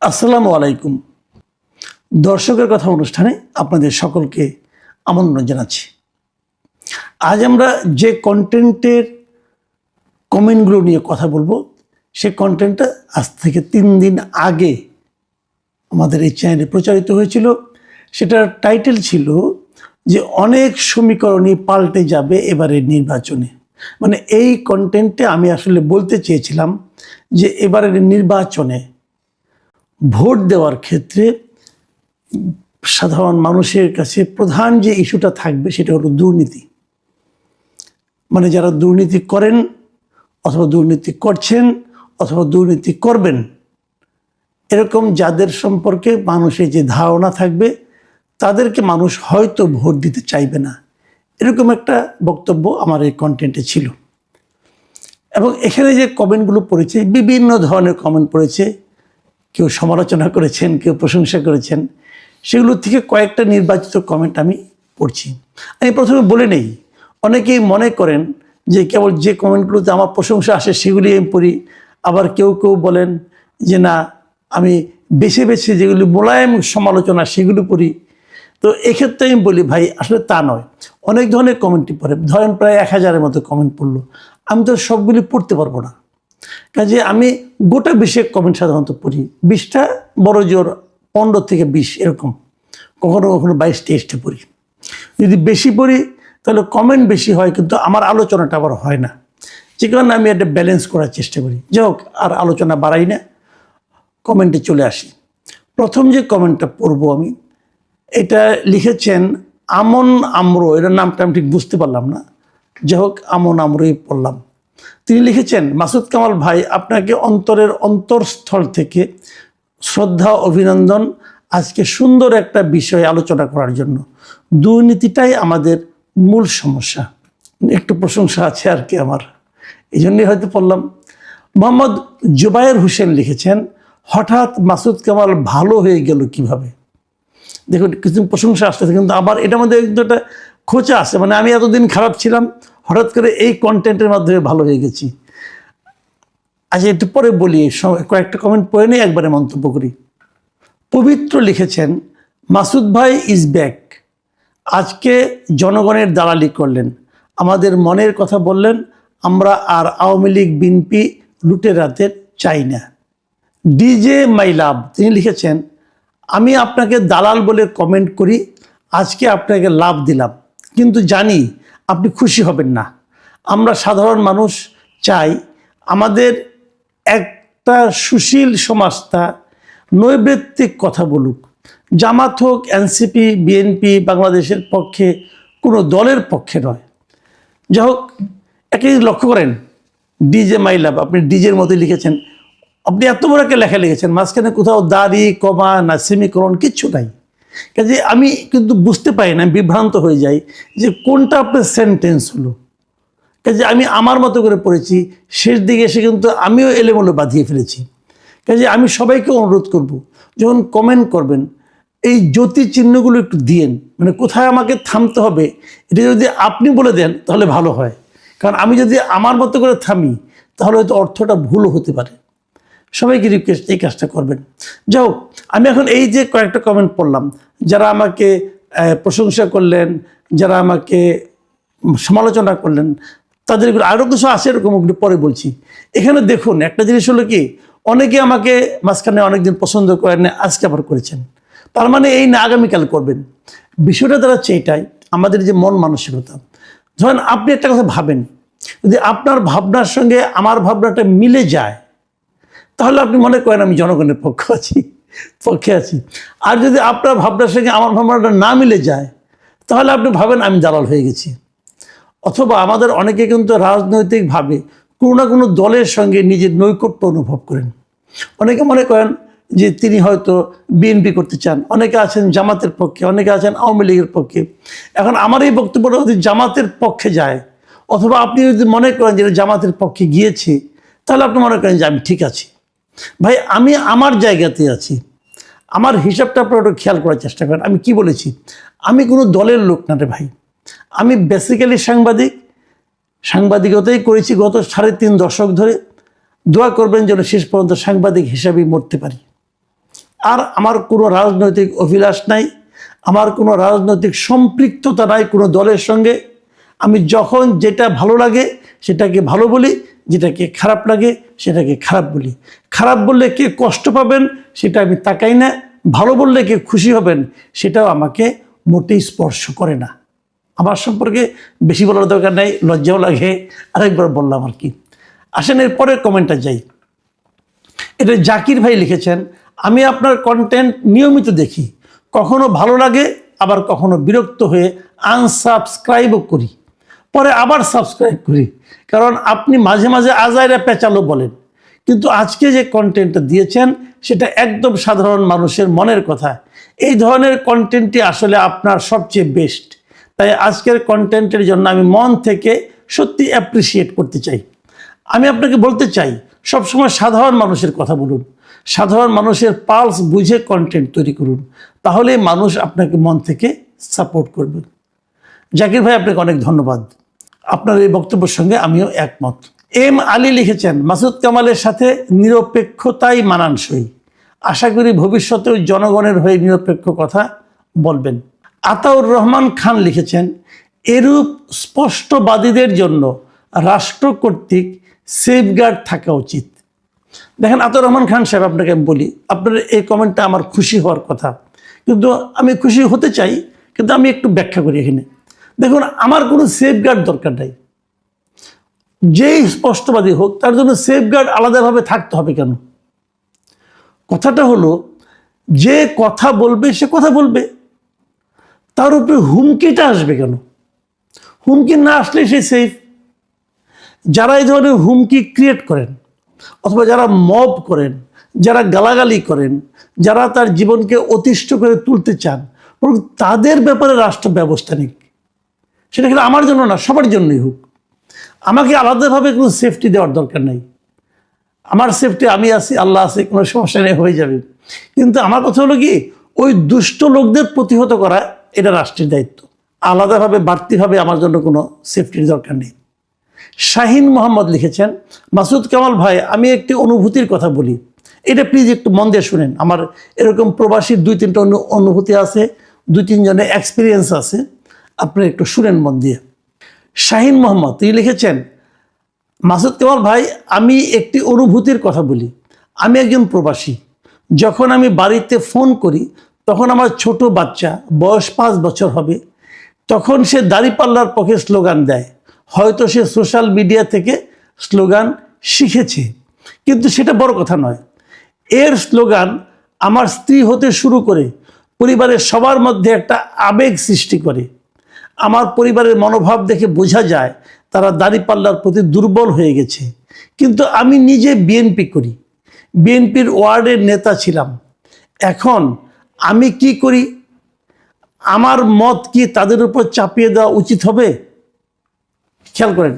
আসসালামু আলাইকুম। দর্শকের কথা অনুষ্ঠানে আপনাদের সকলকে আমন্ত্রণ জানাচ্ছি। আজ আমরা যে কন্টেন্টের কমেন্টগুলো নিয়ে কথা বলবো, সেই কন্টেন্টটা আজ থেকে 3 দিন আগে আমাদের এই চ্যানেলে প্রচারিত হয়েছিল। সেটার টাইটেল ছিল যে অনেক সমীকরণই পাল্টে যাবে এবারের নির্বাচনে। মানে এই কন্টেন্টে আমি আসলে বলতে চেয়েছিলাম যে এবারের নির্বাচনে ভোট দেওয়ার ক্ষেত্রে সাধারণ মানুষের কাছে প্রধান যে ইস্যুটা থাকবে সেটা হলো দুর্নীতি। মানে যারা দুর্নীতি করেন অথবা দুর্নীতি করছেন অথবা দুর্নীতি করবেন, এরকম যাদের সম্পর্কে মানুষের যে ধারণা থাকবে তাদেরকে মানুষ হয়তো ভোট দিতে চাইবে না, এরকম একটা বক্তব্য আমার এই কন্টেন্টে ছিল। এবং এখানে যে কমেন্টগুলো পড়েছে, বিভিন্ন ধরনের কমেন্ট পড়েছে। কেউ সমালোচনা করেছেন, কেউ প্রশংসা করেছেন। সেগুলোর থেকে কয়েকটা নির্বাচিত কমেন্ট আমি পড়ছি। আমি প্রথমে বলে নেই, অনেকেই মনে করেন যে কেবল যে কমেন্টগুলোতে আমার প্রশংসা আসে সেগুলি আমি পড়ি। আবার কেউ কেউ বলেন যে না, আমি বেছে বেছে যেগুলি মোলায়েম সমালোচনা সেগুলো পড়ি। তো এক্ষেত্রে আমি বলি ভাই, আসলে তা নয়। অনেক ধরনের কমেন্টই পড়ে, ধরেন প্রায় 1000-এর মতো কমেন্ট পড়লো। আমি তো সবগুলি পড়তে পারবো না, কাজে আমি গোটা 20 কমেন্ট সাধারণত পড়ি। 20টা বড় জোর 15 থেকে 20 এরকম, কখনো কখনো 22-23টা পড়ি। যদি বেশি পড়ি তাহলে কমেন্ট বেশি হয়, কিন্তু আমার আলোচনাটা আবার হয় না। যে কারণে আমি একটা ব্যালেন্স করার চেষ্টা করি। যাই হোক, আর আলোচনা বাড়াই না, কমেন্টে চলে আসি। প্রথম যে কমেন্টটা পড়বো আমি, এটা লিখেছেন আমন আমরো। এটার নামটা আমি ঠিক বুঝতে পারলাম না, যাই হোক আমন আমরোই পড়লাম। তিনি লিখেছেন, মাসুদ কামাল ভাই, আপনাকে অন্তরের অন্তরস্থল থেকে শ্রদ্ধা, অভিনন্দন আজকে সুন্দর একটা বিষয় আলোচনা করার জন্য। দুর্নীতিটাই আমাদের মূল সমস্যা। একটু প্রশংসা আছে আর কি আমার, এই জন্যই হয়তো পড়লাম। মোহাম্মদ জুবায়ের হোসেন লিখেছেন, হঠাৎ মাসুদ কামাল ভালো হয়ে গেল কিভাবে। দেখুন, কিছু প্রশংসা আসতেছে, কিন্তু আবার এটার মধ্যে একটা খোঁচা আছে। মানে আমি এতদিন খারাপ ছিলাম, হঠাৎ করে এই কন্টেন্টের মাধ্যমে ভালো হয়ে গেছি। আচ্ছা, একটু পরে বলি, কয়েকটা কমেন্ট পড়ে নিয়ে একবারে মন্তব্য করি। পবিত্র লিখেছেন, মাসুদ ভাই ইজ ব্যাক। আজকে জনগণের দালালি করলেন, আমাদের মনের কথা বললেন। আমরা আর আওয়ামী লীগ বিএনপি লুটেরাদের চাই না। ডিজে মাই লাভ, তিনি লিখেছেন, আমি আপনাকে দালাল বলে কমেন্ট করি, আজকে আপনাকে লাভ দিলাম, কিন্তু জানি আপনি খুশি হবেন না। আমরা সাধারণ মানুষ চাই আমাদের একটা সুশীল সমাজটা নৈর্ব্যক্তিক কথা বলুক। জামাত হোক, এনসিপি, বিএনপি বাংলাদেশের পক্ষে, কোনো দলের পক্ষে নয়। যাই হোক, একই লক্ষ্য করেন, ডিজে মাই লাভ, আপনি ডিজের মতো লিখেছেন। আপনি এত বড় একটা লেখা লিখেছেন, মাঝখানে কোথাও দাড়ি, কমা না সেমিকোলন কিচ্ছু নাই। কাজে আমি কিন্তু বুঝতে পারি না, বিভ্রান্ত হয়ে যাই যে কোনটা আপনার সেন্টেন্স হলো। কাজে আমি আমার মতো করে পড়েছি, শেষ দিকে এসে কিন্তু আমিও এলোমেলো বাঁধিয়ে ফেলেছি। কাজে আমি সবাইকে অনুরোধ করব, যখন কমেন্ট করবেন এই জ্যোতি চিহ্নগুলো একটু দিয়েন। মানে কোথায় আমাকে থামতে হবে এটা যদি আপনি বলে দেন তাহলে ভালো হয়। কারণ আমি যদি আমার মতো করে থামি তাহলে হয়তো অর্থটা ভুলও হতে পারে। সবাইকে রিকোয়েস্ট, এই কাজটা করবেন। যাই হোক, আমি এখন এই যে কয়েকটা কমেন্ট পড়লাম, যারা আমাকে প্রশংসা করলেন, যারা আমাকে সমালোচনা করলেন, তাদের আরও কিছু আছে এরকম, ওগুলো পরে বলছি। এখানে দেখুন, একটা জিনিস হলো কি, অনেকে আমাকে মাঝখানে অনেকদিন পছন্দ করেন না, আজকে আবার করেছেন। তার মানে এই না আগামীকাল করবেন। বিষয়টা দাঁড়াচ্ছে এটাই, আমাদের যে মন মানসিকতা। ধরেন আপনি একটা কথা ভাবেন, যদি আপনার ভাবনার সঙ্গে আমার ভাবনাটা মিলে যায় তাহলে আপনি মনে করেন আমি জনগণের পক্ষে আছি। আর যদি আপনার ভাবনার সঙ্গে আমার ভাবনাটা না মিলে যায় তাহলে আপনি ভাবেন আমি দালাল হয়ে গেছি। অথবা আমাদের অনেকে কিন্তু রাজনৈতিকভাবে কোনো না কোনো দলের সঙ্গে নিজের নৈকট্য অনুভব করেন। অনেকে মনে করেন যে তিনি হয়তো বিএনপি করতে চান, অনেকে আছেন জামাতের পক্ষে, অনেকে আছেন আওয়ামী লীগের পক্ষে। এখন আমার এই বক্তব্যটা যদি জামাতের পক্ষে যায়, অথবা আপনি যদি মনে করেন যে জামাতের পক্ষে গিয়েছে, তাহলে আপনি মনে করেন যে আমি ঠিক আছি। ভাই, আমি আমার জায়গাতে আছি, আমার হিসাবটা আপনারা একটু খেয়াল করার চেষ্টা করেন। আমি কি বলেছি, আমি কোনো দলের লোক না রে ভাই। আমি বেসিক্যালি সাংবাদিকতাই করেছি গত 3.5 দশক ধরে। দোয়া করবেন যেন শেষ পর্যন্ত সাংবাদিক হিসাবেই মরতে পারি। আর আমার কোনো রাজনৈতিক অভিলাষ নাই, আমার কোনো রাজনৈতিক সম্পৃক্ততা নাই কোনো দলের সঙ্গে। আমি যখন যেটা ভালো লাগে সেটাকে ভালো বলি, যেটাকে খারাপ লাগে সেটাকে খারাপ বলি। খারাপ বললে কে কষ্ট পাবেন সেটা আমি তাকাই না, ভালো বললে কে খুশি হবেন সেটাও আমাকে মোটেই স্পর্শ করে না। আমার সম্পর্কে বেশি বলার দরকার নেই, লজ্জাও লাগে, আরেকবার বললাম আর কি। আসেন এর পরের কমেন্টটা যাই। এটা জাকির ভাই লিখেছেন, আমি আপনার কন্টেন্ট নিয়মিত দেখি, কখনো ভালো লাগে আবার কখনো বিরক্ত হয়ে আনসাবস্ক্রাইবও করি, পরে আবার সাবস্ক্রাইব করি, কারণ আপনি মাঝে মাঝে আজাইরা পেঁচালো বলেন, কিন্তু আজকে যে কন্টেন্টটা দিয়েছেন সেটা একদম সাধারণ মানুষের মনের কথা। এই ধরনের কন্টেন্টটি আসলে আপনার সবচেয়ে বেস্ট। তাই আজকের কন্টেন্টের জন্য আমি মন থেকে সত্যি অ্যাপ্রিসিয়েট করতে চাই। আমি আপনাকে বলতে চাই, সবসময় সাধারণ মানুষের কথা বলুন, সাধারণ মানুষের পালস বুঝে কন্টেন্ট তৈরি করুন, তাহলে মানুষ আপনাকে মন থেকে সাপোর্ট করবে। জাকির ভাই, আপনাকে অনেক ধন্যবাদ। আপনার এই বক্তব্যের সঙ্গে আমিও একমত। এম আলী লিখেছেন, মাসুদ কামালের সাথে নিরপেক্ষতাই মানানসই, আশা করি ভবিষ্যতেও জনগণের হয়ে নিরপেক্ষ কথা বলবেন। আতাউর রহমান খান লিখেছেন, এরূপ স্পষ্টবাদীদের জন্য রাষ্ট্র কর্তৃক সেফগার্ড থাকা উচিত। দেখেন আতাউর রহমান খান সাহেব, আপনাকে আমি বলি, আপনার এই কমেন্টটা আমার খুশি হওয়ার কথা, কিন্তু আমি খুশি হতে চাই, কিন্তু আমি একটু ব্যাখ্যা করি এখানে। দেখুন, আমার কোনো সেফগার্ড দরকার নাই। যেই স্পষ্টবাদী হোক তার জন্য সেফগার্ড আলাদাভাবে থাকতে হবে কেন? কথাটা হলো, যে কথা বলবে সে কথা বলবে, তার উপরে হুমকিটা আসবে কেন? হুমকি না আসলে সে সেফ। যারা এই ধরনের হুমকি ক্রিয়েট করেন অথবা যারা মব করেন, যারা গালাগালি করেন, যারা তার জীবনকে অতিষ্ঠ করে তুলতে চান, বরং তাদের ব্যাপারে রাষ্ট্র ব্যবস্থা নিক। সেটা কিন্তু আমার জন্য না, সবার জন্যই হোক। আমাকে আলাদাভাবে কোনো সেফটি দেওয়ার দরকার নেই। আমার সেফটি আমি আছি, আল্লাহ আছে, কোনো সমস্যা নেই, হয়ে যাবে। কিন্তু আমার কথা হলো কি, ওই দুষ্ট লোকদের প্রতিহত করা এটা রাষ্ট্রের দায়িত্ব। আলাদাভাবে বাড়তিভাবে আমার জন্য কোনো সেফটির দরকার নেই। শাহিন মোহাম্মদ লিখেছেন, মাসুদ কামাল ভাই, আমি একটি অনুভূতির কথা বলি, এটা প্লিজ একটু মন দিয়ে শুনেন। আমার এরকম প্রবাসীর 2-3টা অনুভূতি আছে, 2-3 জনের এক্সপিরিয়েন্স আছে, আপনি একটু শুনেন মন দিয়ে। শাহিন মোহাম্মদ তিনি লিখেছেন, মাসুদ কামাল ভাই, আমি একটি অনুভূতির কথা বলি। আমি একজন প্রবাসী। যখন আমি বাড়িতে ফোন করি তখন আমার ছোট বাচ্চা, বয়স 5 বছর হবে, তখন সে দাঁড়িপাল্লার পক্ষে স্লোগান দেয়। হয়তো সে সোশ্যাল মিডিয়া থেকে স্লোগান শিখেছে, কিন্তু সেটা বড় কথা নয়। এর স্লোগান আমার স্ত্রী হতে শুরু করে পরিবারের সবার মধ্যে একটা আবেগ সৃষ্টি করে। আমার পরিবারের মনোভাব দেখে বোঝা যায় তারা দাঁড়িপাল্লার প্রতি দুর্বল হয়ে গেছে। কিন্তু আমি নিজে বিএনপি করি, বিএনপির ওয়ার্ডের নেতা ছিলাম। এখন আমি কি করি? আমার মত কি তাদের উপর চাপিয়ে দেওয়া উচিত হবে? খেয়াল করেন,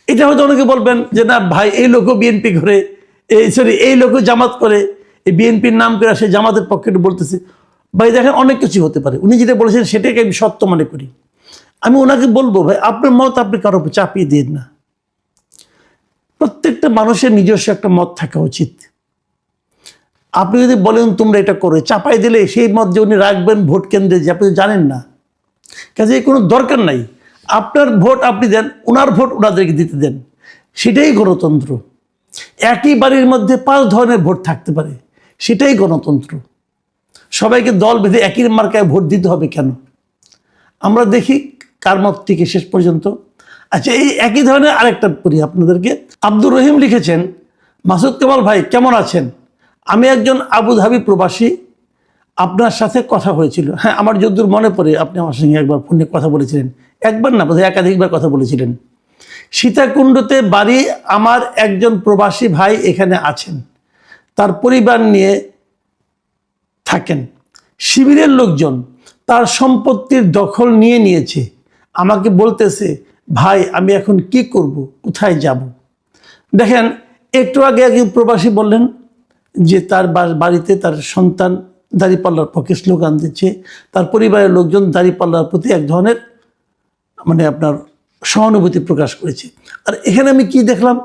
এটা হয়তো অনেকে বলবেন যে না ভাই, এই লোকও বিএনপি করে, এই লোকও জামাত করে, এই বিএনপির নাম করে সে জামাতের পক্ষে বলতেছে। ভাই দেখেন, অনেক কিছু হতে পারে, উনি যেটা বলেছেন সেটাকে আমি সত্য মনে করি। আমি ওনাকে বলবো, ভাই আপনার মত আপনি কারোর উপর চাপিয়ে দিন না। প্রত্যেকটা মানুষের নিজস্ব একটা মত থাকা উচিত। আপনি যদি বলেন তোমরা এটা করে, চাপাই দিলে সেই মত যে উনি রাখবেন ভোট কেন্দ্রে, যে আপনি জানেন না, কাজে কোনো দরকার নাই। আপনার ভোট আপনি দেন, ওনার ভোট ওনাদেরকে দিতে দেন, সেটাই গণতন্ত্র। একই বাড়ির মধ্যে 5 ধরনের ভোট থাকতে পারে, সেটাই গণতন্ত্র। সবাইকে দল বেঁধে একই মার্কায় ভোট দিতে হবে কেন? আমরা দেখি কার মত থেকে শেষ পর্যন্ত। আচ্ছা, এই একই ধরনের আরেকটা পড়ি আপনাদেরকে। আব্দুর রহিম লিখেছেন, মাসুদ কামাল ভাই কেমন আছেন? আমি একজন আবুধাবি প্রবাসী, আপনার সাথে কথা হয়েছিল। হ্যাঁ, আমার যতদূর মনে পড়ে আপনি আমার সঙ্গে একবার ফোনে কথা বলেছিলেন, একবার না বোধহয় একাধিকবার কথা বলেছিলেন। সীতাকুণ্ডতে বাড়ি, আমার একজন প্রবাসী ভাই এখানে আছেন, তার পরিবার নিয়ে থাকেন। শিবিরের লোকজন তার সম্পত্তির দখল নিয়ে নিয়েছে। আমাকে বলতেছে, ভাই আমি এখন কি করব, কোথায় যাব? দেখেন, একটু আগে একজন প্রবাসী বললেন যে তার বাড়িতে তার সন্তান দাঁড়িপাল্লার পক্ষে স্লোগান দিচ্ছে, তার পরিবারের লোকজন দাঁড়িপাল্লার প্রতি এক ধরনের আপনার সহানুভূতি প্রকাশ করেছে। আর এখানে আমি কি দেখলাম,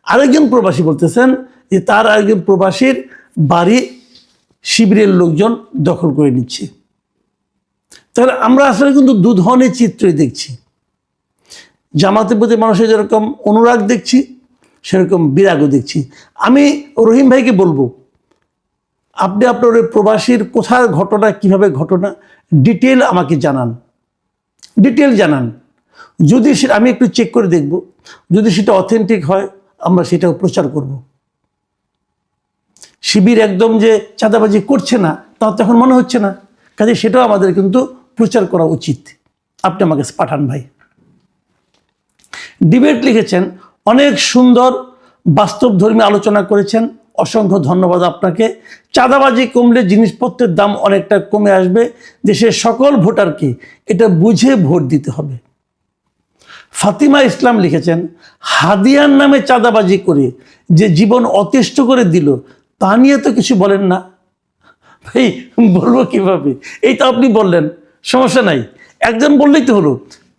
আরেকজন প্রবাসী বলতেছেন যে তার আরেকজন প্রবাসীর বাড়ি শিবিরের লোকজন দখল করে নিচ্ছে। তাহলে আমরা আসলে কিন্তু দু ধরনের চিত্রই দেখছি। জামাতের প্রতি মানুষের যেরকম অনুরাগ দেখছি, সেরকম বিরাগও দেখছি। আমি রহিম ভাইকে বলবো, আপনি আপনার ওই প্রবাসীর কোথার ঘটনা, কিভাবে ঘটনা, ডিটেল আমাকে জানান, ডিটেল জানান। যদি সেটা আমি একটু চেক করে দেখব, যদি সেটা অথেন্টিক হয় আমরা সেটাও প্রচার করব। শিবির একদম যে চাঁদাবাজি করছে না তা তো এখন মনে হচ্ছে না, কাজে সেটাও আমাদের কিন্তু প্রচার করা উচিত। আপনি আমাকে পাঠান ভাই। ডিবেট লিখেছেন, অনেক সুন্দর বাস্তবধর্মী আলোচনা করেছেন, অসংখ্য ধন্যবাদ আপনাকে। চাঁদাবাজি কমলে জিনিসপত্রের দাম অনেকটা কমে আসবে, দেশের সকল ভোটারকে এটা বুঝে ভোট দিতে হবে। ফাতিমা ইসলাম লিখেছেন, হাদিয়ার নামে চাঁদাবাজি করে যে জীবন অতিষ্ঠ করে দিল তা নিয়ে তো কিছু বলেন না। ভাই বলবো কিভাবে? এই তো আপনি বললেন, সমস্যা নাই, একজন বললেই তো হলো।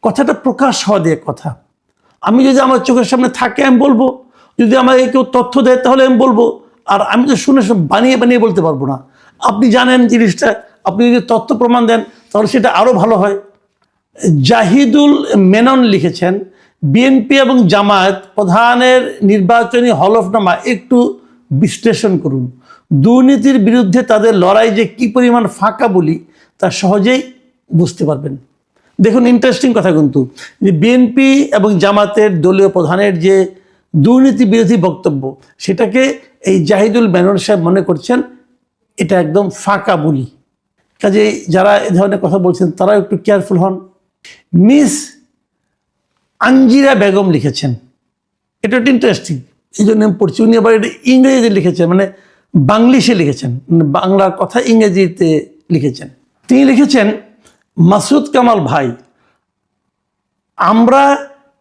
কথাটা প্রকাশ হওয়া দিয়ে কথা। আমি যদি আমার চোখের সামনে থাকে আমি বলবো, যদি আমাকে কেউ তথ্য দেয় তাহলে আমি বলবো, আর আমি তো শুনে বানিয়ে বানিয়ে বলতে পারবো না। আপনি জানেন জিনিসটা, আপনি যদি তথ্য প্রমাণ দেন তাহলে সেটা আরও ভালো হয়। জাহিদুল মেনন লিখেছেন, বিএনপি এবং জামায়াত প্রধানের নির্বাচনী হলফনামা একটু বিশ্লেষণ করুন। দুর্নীতির বিরুদ্ধে তাদের লড়াই যে কী পরিমাণ ফাঁকা বলি তা সহজেই বুঝতে পারবেন। দেখুন, ইন্টারেস্টিং কথা কিন্তু, যে বিএনপি এবং জামাতের দলীয় প্রধানের যে দুর্নীতি বিরোধী বক্তব্য, সেটাকে এই জাহিদুল মেনন সাহেব মনে করছেন এটা একদম ফাঁকা বলি। কাজে যারা এ ধরনের কথা বলছেন তারা একটু কেয়ারফুল হন। মিস আঞ্জিরা বেগম লিখেছেন, এটা একটু ইন্টারেস্টিং, এই জন্য আমি পড়ছি। উনি আবার এটা ইংরেজিতে লিখেছেন, মানে বাংলিশে লিখেছেন, মানে বাংলার কথা ইংরেজিতে লিখেছেন। তিনি লিখেছেন, মাসুদ কামাল ভাই, আমরা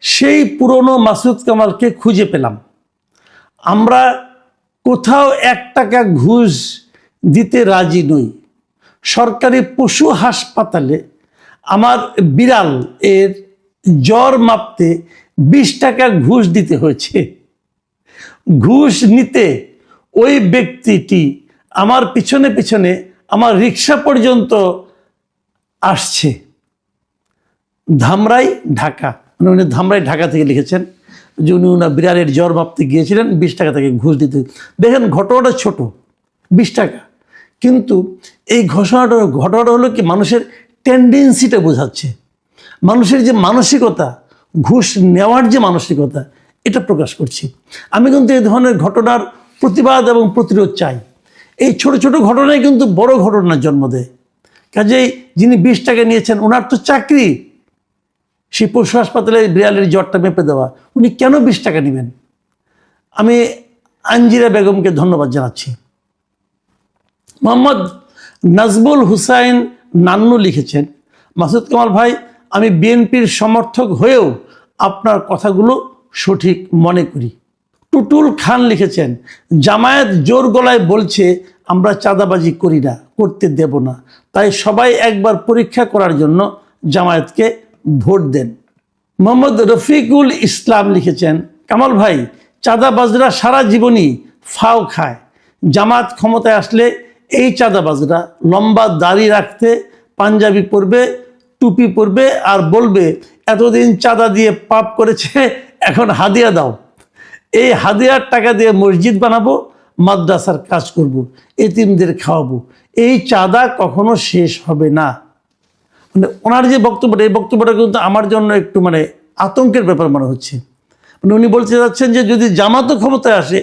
সেই পুরনো মাসুদ কামালকে খুঁজে পেলাম। আমরা কোথাও 1 টাকা ঘুষ দিতে রাজি নই। সরকারি পশু হাসপাতালে আমার বিড়াল এর জ্বর মাপতে 20 টাকা ঘুষ দিতে হয়েছে। ঘুষ নিতে ওই ব্যক্তিটি আমার পিছনে পিছনে আমার রিক্সা পর্যন্ত আসছে। ধামরাই, ঢাকা। উনি ধামরাই, ঢাকা থেকে লিখেছেন যে উনি ওনার বিড়ালের জ্বর মাপতে গিয়েছিলেন, 20 টাকা থেকে ঘুষ দিতে। দেখেন ঘটনাটা ছোট, 20 টাকা, কিন্তু এই ঘটনাটা হলো কি মানুষের টেন্ডেন্সিটা বোঝাচ্ছে, মানুষের যে মানসিকতা, ঘুষ নেওয়ার যে মানসিকতা, এটা প্রকাশ করছি। আমি কিন্তু এই ধরনের ঘটনার প্রতিবাদ এবং প্রতিরোধ চাই। এই ছোট ছোট ঘটনাই কিন্তু বড় ঘটনার জন্ম দেয়। কাজেই যিনি 20 টাকা নিয়েছেন, ওনার তো চাকরি সেই পশু হাসপাতালে বিড়ালের জ্বরটা মেপে দেওয়া, উনি কেন 20 টাকা নেবেন? আমি আঞ্জিরা বেগমকে ধন্যবাদ জানাচ্ছি। মোহাম্মদ নাজমুল হুসাইন নান্নু লিখেছেন, মাসুদ কামাল ভাই, আমি বিএনপির সমর্থক হয়েও আপনার কথাগুলো সঠিক মনে করি। টুটুল খান লিখেছেন, জামায়াত জোর গলায় বলছে আমরা চাঁদাবাজি করি না, করতে দেব না, তাই সবাই একবার পরীক্ষা করার জন্য জামায়াতকে ভোট দেন। মোহাম্মদ রফিকুল ইসলাম লিখেছেন, কামাল ভাই, চাঁদাবাজরা সারা জীবনই ফাও খায়। জামাত ক্ষমতায় আসলে এই চাঁদাবাজরা লম্বা দাড়ি রাখতে, পাঞ্জাবি পরবে, টুপি পরবে, আর বলবে এতদিন চাঁদা দিয়ে পাপ করেছে, এখন হাদিয়া দাও। এই হাদিয়ার টাকা দিয়ে মসজিদ বানাবো, মাদ্রাসার কাজ করব, এতিমদের খাওয়াবো। এই চাঁদা কখনো শেষ হবে না। মানে ওনার যে বক্তব্যটা, এই বক্তব্যটা কিন্তু আমার জন্য একটু মানে আতঙ্কের ব্যাপার মনে হচ্ছে। মানে উনি বলতে যাচ্ছেন যে যদি জামাতও ক্ষমতায় আসে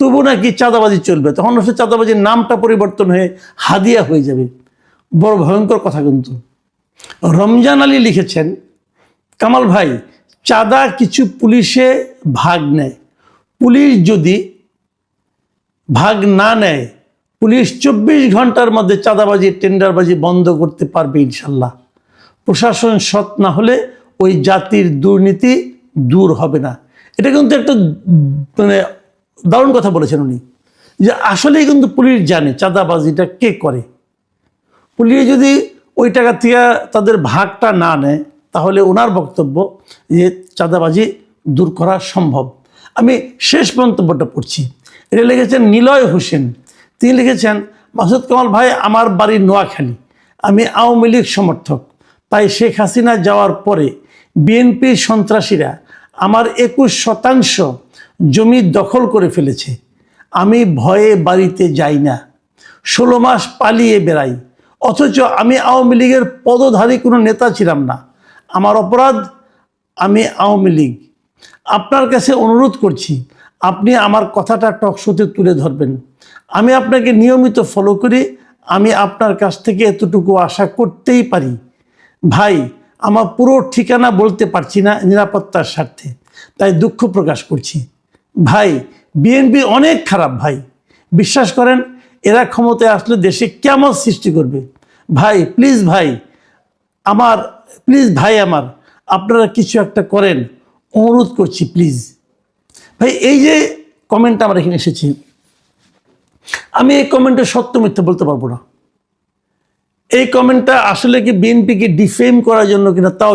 তবু নাকি চাঁদাবাজি চলবে, তখন সে চাঁদাবাজির নামটা পরিবর্তন হয়ে হাদিয়া হয়ে যাবে। বড় ভয়ঙ্কর কথা কিন্তু। রমজান আলী লিখেছেন, কামাল ভাই, চাঁদা কিছু পুলিশে ভাগ নেয়, পুলিশ যদি ভাগ না নেয়, পুলিশ 24 ঘন্টার মধ্যে চাঁদাবাজি, টেন্ডারবাজি বন্ধ করতে পারবে ইনশাল্লাহ। প্রশাসন সৎ না হলে ওই জাতির দুর্নীতি দূর হবে না। এটা কিন্তু একটা মানে দারুণ কথা বলেছেন উনি, যে আসলেই কিন্তু পুলিশ জানে চাঁদাবাজিটা কে করে। পুলিশ যদি ওই টাকা থেকে তাদের ভাগটা না নেয় তাহলে ওনার বক্তব্য যে চাঁদাবাজি দূর করা সম্ভব। আমি শেষ মন্তব্যটা পড়ছি, এটা লিখেছেন নিলয় হোসেন। তিনি লিখেছেন, মাসুদ কামাল ভাই, আমার বাড়ি নোয়াখালী, আমি আওয়ামী লীগ সমর্থক, তাই শেখ হাসিনা যাওয়ার পরে বিএনপির সন্ত্রাসীরা আমার 21% জমি দখল করে ফেলেছে। আমি ভয়ে বাড়িতে যাই না, 16 মাস পালিয়ে বেড়াই, অথচ আমি আওয়ামী লীগের পদধারী কোনো নেতা ছিলাম না। আমার অপরাধ, আমি আওয়ামী লীগ। আপনার কাছে অনুরোধ করছি, আপনি আমার কথাটা টকশোতে তুলে ধরবেন। আমি আপনাকে নিয়মিত ফলো করি, আমি আপনার কাছ থেকে এতটুকু আশা করতেই পারি। ভাই, আমার পুরো ঠিকানা বলতে পারছি না নিরাপত্তার স্বার্থে, তাই দুঃখ প্রকাশ করছি। ভাই, বিএনপি অনেক খারাপ ভাই, বিশ্বাস করেন এরা ক্ষমতায় আসলে দেশে কেমন সৃষ্টি করবে। ভাই প্লিজ, আমার আপনারা কিছু একটা করেন, অনুরোধ করছি প্লিজ। ভাই, এই যে কমেন্টটা আমার এখানে এসেছে, আমি এই কমেন্টে সত্য মিথ্যা বলতে পারবো না। এই কমেন্টটা আসলে কি বিএনপিকে ডিফেম করার জন্য কিনা তাও